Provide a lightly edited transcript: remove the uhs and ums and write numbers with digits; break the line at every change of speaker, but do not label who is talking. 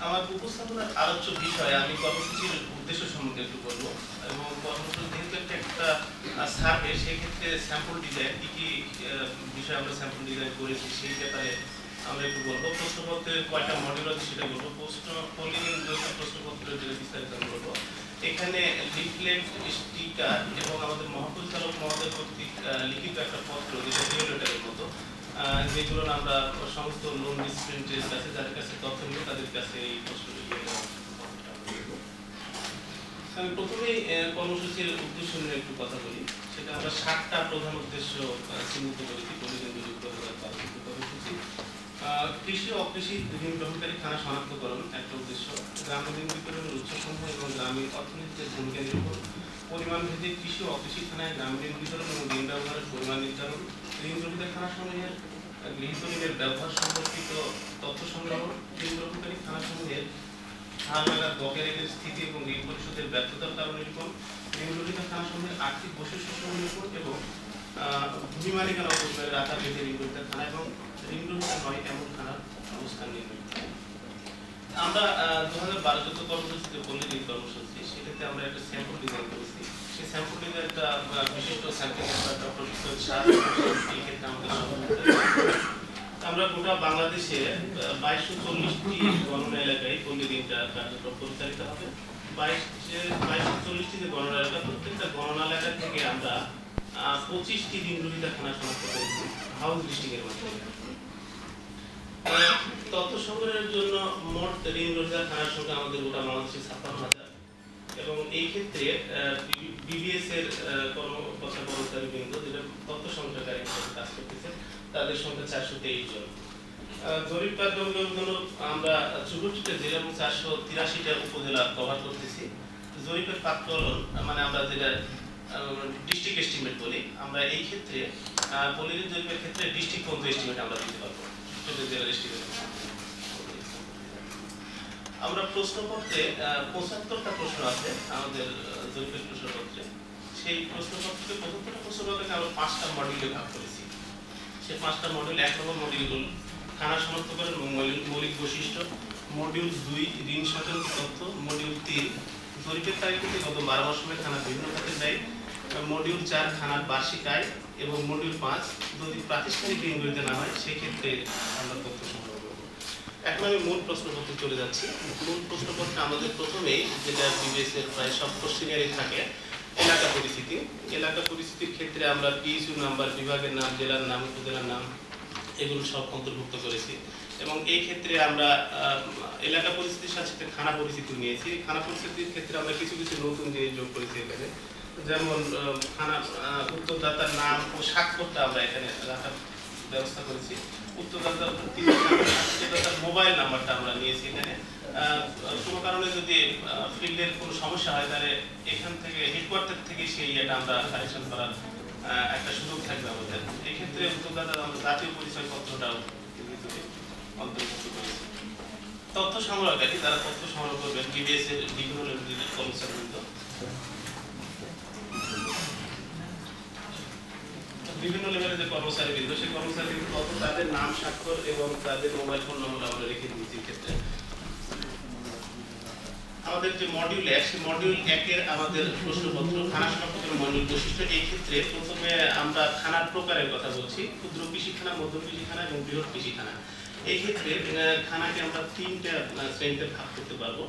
আমার উপস্থাপনার আলোচ্য বিষয় আমি কর্মসূচির উদ্দেশ্য সম্বন্ধে একটু বলবো এবং কর্মসূচি যেহেতু একটা সার্ভে সেক্ষেত্রে স্যাম্পল ডিজাইন কি কি বিষয় আমরা স্যাম্পল ডিজাইন করেছি সেই ব্যাপারে আমরা একটু বলবো। প্রশ্নপত্রের কয়টা মডিউল আছে সেটা বলবো, প্রশ্নপত্রের যেটা বিস্তারিত বলবো। এখানে লিফলেট, স্টিকার এবং আমাদের মহাপরিচালক মহোদয় কর্তৃক লিখিত একটা পত্র যেটা লেটারের মতো, যেগুলো আমরা সমস্ত লোন ডিসপেন্সের কাছে যাদের কাছে তথ্য নিয়ে তাদের কাছে এই প্রশ্নটি আমি প্রথমেই কর্মসূচির উদ্দেশ্য নিয়ে একটু কথা বলি। সেটা আমরা 7টা প্রধান উদ্দেশ্য চিহ্নিত করেছি। কর্মসূচি কৃষি ও অকৃষি ঋণ গ্রহণকারী খানা শনাক্তকরণ একটা উদ্দেশ্য, গ্রামীণ ঋণ বিতরণের উৎসসমূহ এবং গ্রামীণ অর্থনীতিতে ভূমিকা নিরূপণ, পরিমাণ ভেদে কৃষি ও অকৃষি খানায় গ্রামীণ ঋণ বিতরণ এবং ঋণ ব্যবহারের পরিমাণ নির্ধারণ, ঋণ গ্রহীতা খানাসমূহের গৃহীত ঋণের ব্যবহার সম্পর্কিত তথ্য সংগ্রহ, ঋণ গ্রহণকারী খানাসমূহের হার নাগাদ বকেয়া ঋণের স্থিতি এবং ঋণ পরিশোধের ব্যর্থতার কারণ নিরূপণ, ঋণ গ্রহীতা খানাসমূহের আর্থিক বৈশিষ্ট্য নিরূপণ এবং ভূমি মালিকানা অবস্থায় রাখা বেঁধে ঋণ গ্রহীতা খানা এবং ঋণ গ্রহীতা নয় এমন খানার অবস্থান নির্ণয়। আমরা 2012-14 কর্মসূচিতে বললেন এই কর্মসূচি, সেটাতে আমরা একটা স্যাম্পল ডিজাইন করেছি। সেই স্যাম্পল ডিজাইনটা বিশিষ্ট স্যাম্পল ডক্টর শাহ এই ক্ষেত্রে আমাদের আমরা গোটা বাংলাদেশে 2240টি গণনা এলাকায় পল্লী ঋণটা কার্যক্রম পরিচালিত হবে। 2240টি যে গণনা এলাকা, প্রত্যেকটা গণনা এলাকা থেকে আমরা 25টি ঋণ গ্রহীতা খানা শনাক্ত করেছি হাউস লিস্টিং এর মাধ্যমে। তথ্য সংগ্রহের জন্য মোট ঋণ গ্রহীতা খানার সংখ্যা আমাদের গোটা বাংলাদেশে 56,000 এবং এই ক্ষেত্রে বিবিএস এর কর্মকর্তা-কর্মচারীবৃন্দ যেটা তথ্য সংগ্রহকারী হিসেবে কাজ করতেছে তাদের সংখ্যা 423 জন। জরিপ কার্যক্রমের জন্য আমরা 64টা জেলা এবং 483টা উপজেলা কভার করতেছি। জরিপের প্রাক্কলন মানে আমরা যেটা ডিস্ট্রিক্ট এস্টিমেট বলি, আমরা এই ক্ষেত্রে পল্লী ঋণ জরিপের ক্ষেত্রে ডিস্ট্রিক্ট পর্যন্ত এস্টিমেট আমরা দিতে পারবো। আমরা প্রশ্নপত্রে 75টা প্রশ্ন আছে আমাদের জরিপের প্রশ্নপত্রে। সেই প্রশ্নপত্রে 75টা প্রশ্নপত্রকে আমরা 5টা মডিউলে ভাগ করেছি। সেই 5টা মডিউল, 1 নম্বর মডিউল হল খানা শনাক্তকরণ এবং মৌলিক বৈশিষ্ট্য, মডিউল 2 ঋণ সংক্রান্ত তথ্য, মডিউল 3 জরিপের তারিখ থেকে গত 12 মাস সময় খানা বিভিন্ন খাতে দেয়, মডিউল 4 খানার বার্ষিক আয় এবং মডিউল 5 যদি প্রাতিষ্ঠানিক ঋণ গ্রহীতা না হয় সেক্ষেত্রে আমরা তথ্য সংগ্রহ করব। এখন আমি মূল প্রশ্নপত্রে চলে যাচ্ছি। মূল প্রশ্নপত্রে আমাদের প্রথমেই যেটা বিবিএস এর প্রায় সব কোশ্চেনেরই থাকে এলাকা পরিস্থিতি। এলাকা পরিস্থিতির ক্ষেত্রে আমরা পিএসইউ নাম্বার, বিভাগের নাম, জেলার নাম, উপজেলার নাম এগুলো সব অন্তর্ভুক্ত করেছি এবং এই ক্ষেত্রে আমরা এলাকা পরিস্থিতির সাথে সাথে খানা পরিস্থিতি নিয়েছি। খানা পরিস্থিতির ক্ষেত্রে আমরা কিছু কিছু নতুন জিনিস যোগ করেছি এখানে, যেমন খানা উত্তরদাতার নাম ও স্বাক্ষরটা আমরা এখানে রাখার ব্যবস্থা করেছি। উত্তরদাতার মোবাইল নাম্বারটা আমরা নিয়েছি এখানে। কোনো কারণে যদি ফিল্ডের কোনো সমস্যা হয় তাহলে এখান থেকে হেডকোয়ার্টার থেকে সেই এটা আমরা কারেকশন করার একটা সুযোগ থাকবে আমাদের। এই ক্ষেত্রে উত্তরদাতার আমরা জাতীয় পরিচয়পত্রটাও অন্তর্ভুক্ত করেছি। তথ্য সংগ্রহকারী যারা তথ্য সংগ্রহ করবেন বিবিএস এর বিভিন্ন লেভেলের কর্মচারীবৃন্দ, বিভিন্ন লেভেলের যে কর্মচারীবৃন্দ সেই কর্মচারীবৃন্দ তথ্য তাদের নাম, স্বাক্ষর এবং তাদের মোবাইল ফোন নম্বর আমরা রেখে দিয়েছি। ক্ষেত্রে আমাদের যে মডিউল 1 সেই মডিউল 1 এর আমাদের প্রশ্নপত্র খানা শনাক্তকরণ মডিউল বৈশিষ্ট্য। এই ক্ষেত্রে প্রথমে আমরা খানার প্রকারের কথা বলছি, ক্ষুদ্র কৃষি খানা, মধ্য কৃষি খানা এবং বৃহৎ কৃষি খানা। এই ক্ষেত্রে খানাকে আমরা 3টা শ্রেণীতে ভাগ করতে পারবো।